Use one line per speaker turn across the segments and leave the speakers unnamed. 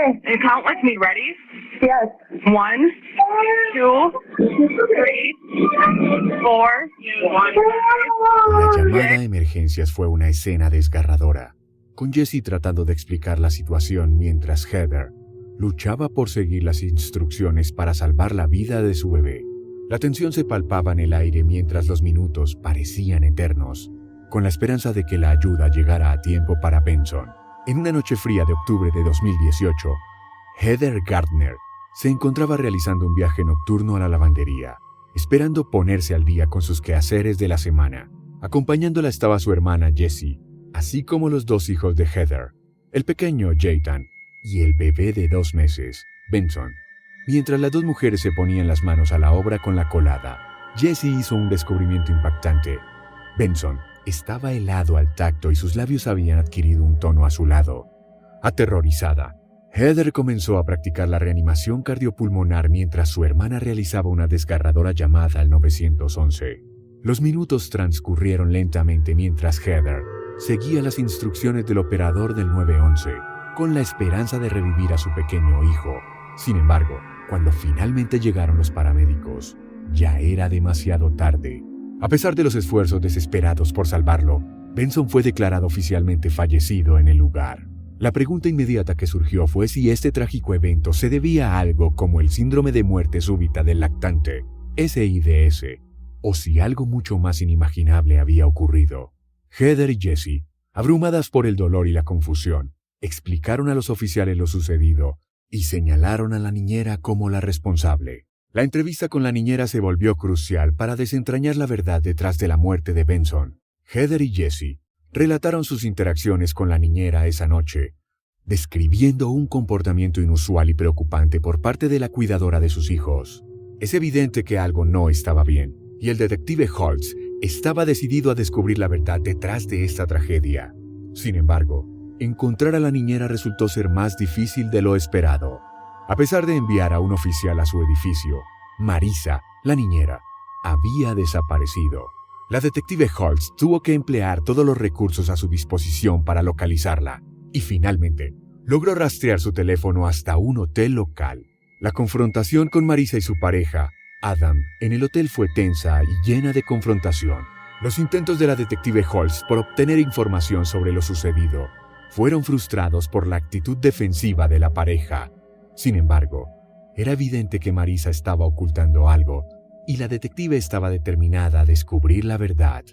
Okay.
And count with me. Ready?
Yes.
1, 2, 3, 4, 5.
La llamada a emergencias fue una escena desgarradora, con Jesse tratando de explicar la situación mientras Heather luchaba por seguir las instrucciones para salvar la vida de su bebé. La tensión se palpaba en el aire mientras los minutos parecían eternos, con la esperanza de que la ayuda llegara a tiempo para Benson. En una noche fría de octubre de 2018, Heather Gardner se encontraba realizando un viaje nocturno a la lavandería, esperando ponerse al día con sus quehaceres de la semana. Acompañándola estaba su hermana Jessie, así como los 2 hijos de Heather, el pequeño Jaytan y el bebé de 2 meses, Benson. Mientras las 2 mujeres se ponían las manos a la obra con la colada, Jessie hizo un descubrimiento impactante. Benson estaba helado al tacto y sus labios habían adquirido un tono azulado. Aterrorizada, Heather comenzó a practicar la reanimación cardiopulmonar mientras su hermana realizaba una desgarradora llamada al 911. Los minutos transcurrieron lentamente mientras Heather seguía las instrucciones del operador del 911, con la esperanza de revivir a su pequeño hijo. Sin embargo, cuando finalmente llegaron los paramédicos, ya era demasiado tarde. A pesar de los esfuerzos desesperados por salvarlo, Benson fue declarado oficialmente fallecido en el lugar. La pregunta inmediata que surgió fue si este trágico evento se debía a algo como el síndrome de muerte súbita del lactante, SIDS, o si algo mucho más inimaginable había ocurrido. Heather y Jessie, abrumadas por el dolor y la confusión, explicaron a los oficiales lo sucedido y señalaron a la niñera como la responsable. La entrevista con la niñera se volvió crucial para desentrañar la verdad detrás de la muerte de Benson. Heather y Jessie relataron sus interacciones con la niñera esa noche, describiendo un comportamiento inusual y preocupante por parte de la cuidadora de sus hijos. Es evidente que algo no estaba bien, y el detective Holtz estaba decidido a descubrir la verdad detrás de esta tragedia. Sin embargo, encontrar a la niñera resultó ser más difícil de lo esperado. A pesar de enviar a un oficial a su edificio, Marisa, la niñera, había desaparecido. La detective Holtz tuvo que emplear todos los recursos a su disposición para localizarla, y finalmente logró rastrear su teléfono hasta un hotel local. La confrontación con Marisa y su pareja, Adam, en el hotel fue tensa y llena de confrontación. Los intentos de la detective Holtz por obtener información sobre lo sucedido fueron frustrados por la actitud defensiva de la pareja. Sin embargo, era evidente que Marisa estaba ocultando algo, y la detective estaba determinada a descubrir la verdad.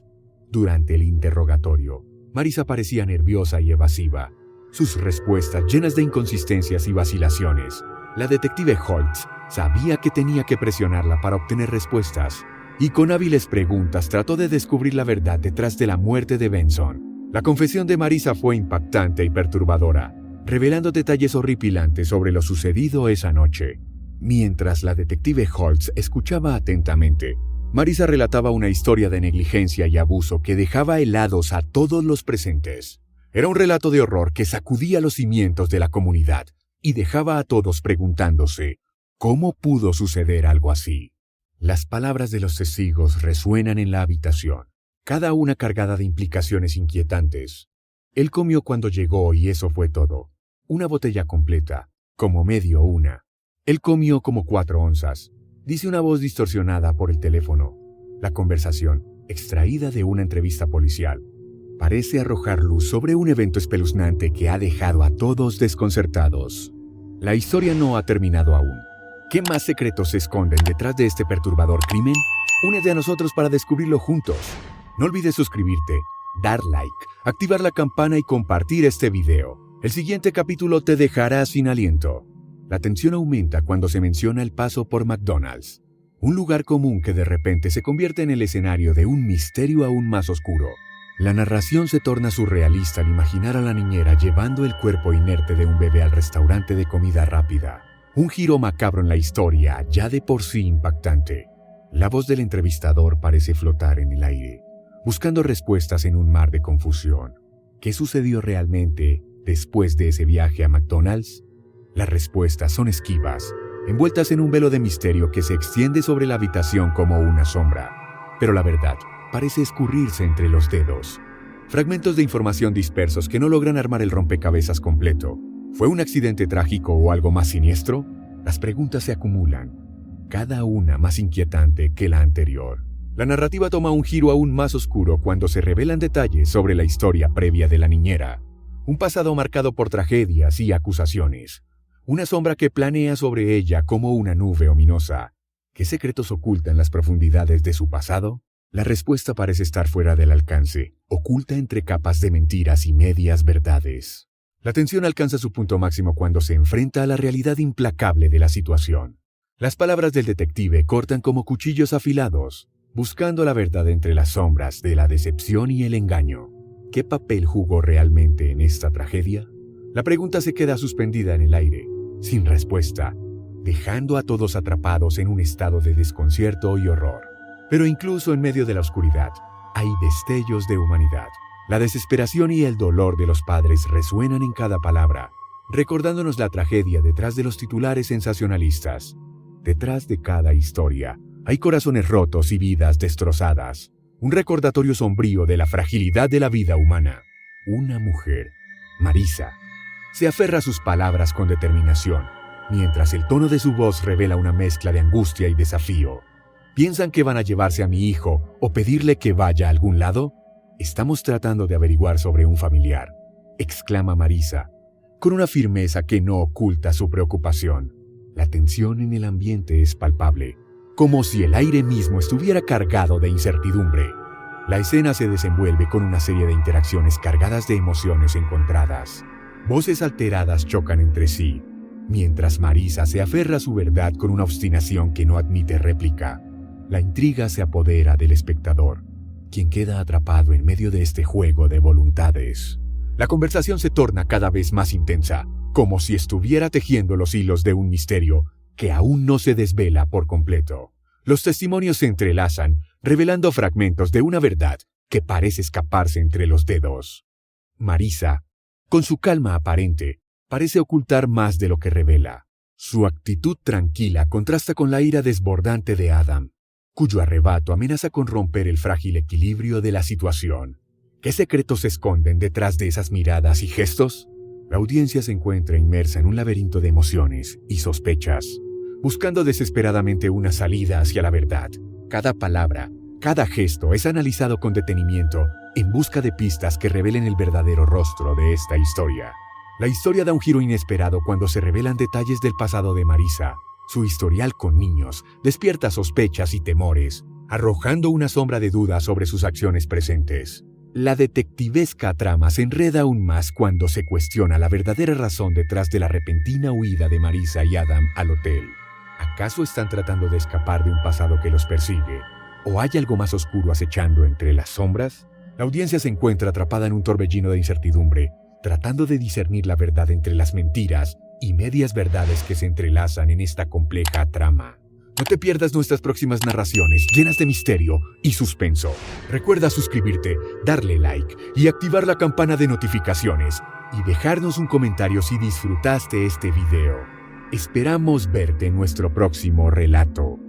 Durante el interrogatorio, Marisa parecía nerviosa y evasiva, sus respuestas llenas de inconsistencias y vacilaciones. La detective Holtz sabía que tenía que presionarla para obtener respuestas, y con hábiles preguntas trató de descubrir la verdad detrás de la muerte de Benson. La confesión de Marisa fue impactante y perturbadora, revelando detalles horripilantes sobre lo sucedido esa noche. Mientras la detective Holtz escuchaba atentamente, Marisa relataba una historia de negligencia y abuso que dejaba helados a todos los presentes. Era un relato de horror que sacudía los cimientos de la comunidad y dejaba a todos preguntándose, ¿cómo pudo suceder algo así? Las palabras de los testigos resuenan en la habitación, cada una cargada de implicaciones inquietantes. Él comió cuando llegó y eso fue todo. Una botella completa, como medio una. Él comió como 4 onzas, dice una voz distorsionada por el teléfono. La conversación, extraída de una entrevista policial, parece arrojar luz sobre un evento espeluznante que ha dejado a todos desconcertados. La historia no ha terminado aún. ¿Qué más secretos se esconden detrás de este perturbador crimen? Únete a nosotros para descubrirlo juntos. No olvides suscribirte, dar like, activar la campana y compartir este video. El siguiente capítulo te dejará sin aliento. La tensión aumenta cuando se menciona el paso por McDonald's, un lugar común que de repente se convierte en el escenario de un misterio aún más oscuro. La narración se torna surrealista al imaginar a la niñera llevando el cuerpo inerte de un bebé al restaurante de comida rápida. Un giro macabro en la historia, ya de por sí impactante. La voz del entrevistador parece flotar en el aire, buscando respuestas en un mar de confusión. ¿Qué sucedió realmente después de ese viaje a McDonald's? Las respuestas son esquivas, envueltas en un velo de misterio que se extiende sobre la habitación como una sombra. Pero la verdad parece escurrirse entre los dedos. Fragmentos de información dispersos que no logran armar el rompecabezas completo. ¿Fue un accidente trágico o algo más siniestro? Las preguntas se acumulan, cada una más inquietante que la anterior. La narrativa toma un giro aún más oscuro cuando se revelan detalles sobre la historia previa de la niñera. Un pasado marcado por tragedias y acusaciones. Una sombra que planea sobre ella como una nube ominosa. ¿Qué secretos ocultan las profundidades de su pasado? La respuesta parece estar fuera del alcance, oculta entre capas de mentiras y medias verdades. La tensión alcanza su punto máximo cuando se enfrenta a la realidad implacable de la situación. Las palabras del detective cortan como cuchillos afilados, buscando la verdad entre las sombras de la decepción y el engaño. ¿Qué papel jugó realmente en esta tragedia? La pregunta se queda suspendida en el aire, sin respuesta, dejando a todos atrapados en un estado de desconcierto y horror. Pero incluso en medio de la oscuridad, hay destellos de humanidad. La desesperación y el dolor de los padres resuenan en cada palabra, recordándonos la tragedia detrás de los titulares sensacionalistas. Detrás de cada historia, hay corazones rotos y vidas destrozadas. Un recordatorio sombrío de la fragilidad de la vida humana. Una mujer, Marisa, se aferra a sus palabras con determinación, mientras el tono de su voz revela una mezcla de angustia y desafío. ¿Piensan que van a llevarse a mi hijo o pedirle que vaya a algún lado? Estamos tratando de averiguar sobre un familiar, exclama Marisa, con una firmeza que no oculta su preocupación. La tensión en el ambiente es palpable, como si el aire mismo estuviera cargado de incertidumbre. La escena se desenvuelve con una serie de interacciones cargadas de emociones encontradas. Voces alteradas chocan entre sí, mientras Marisa se aferra a su verdad con una obstinación que no admite réplica. La intriga se apodera del espectador, quien queda atrapado en medio de este juego de voluntades. La conversación se torna cada vez más intensa, como si estuviera tejiendo los hilos de un misterio que aún no se desvela por completo. Los testimonios se entrelazan, revelando fragmentos de una verdad que parece escaparse entre los dedos. Marisa, con su calma aparente, parece ocultar más de lo que revela. Su actitud tranquila contrasta con la ira desbordante de Adam, cuyo arrebato amenaza con romper el frágil equilibrio de la situación. ¿Qué secretos se esconden detrás de esas miradas y gestos? La audiencia se encuentra inmersa en un laberinto de emociones y sospechas, buscando desesperadamente una salida hacia la verdad. Cada palabra, cada gesto es analizado con detenimiento en busca de pistas que revelen el verdadero rostro de esta historia. La historia da un giro inesperado cuando se revelan detalles del pasado de Marisa. Su historial con niños despierta sospechas y temores, arrojando una sombra de duda sobre sus acciones presentes. La detectivesca trama se enreda aún más cuando se cuestiona la verdadera razón detrás de la repentina huida de Marisa y Adam al hotel. ¿Acaso están tratando de escapar de un pasado que los persigue? ¿O hay algo más oscuro acechando entre las sombras? La audiencia se encuentra atrapada en un torbellino de incertidumbre, tratando de discernir la verdad entre las mentiras y medias verdades que se entrelazan en esta compleja trama. No te pierdas nuestras próximas narraciones llenas de misterio y suspenso. Recuerda suscribirte, darle like y activar la campana de notificaciones y dejarnos un comentario si disfrutaste este video. Esperamos verte en nuestro próximo relato.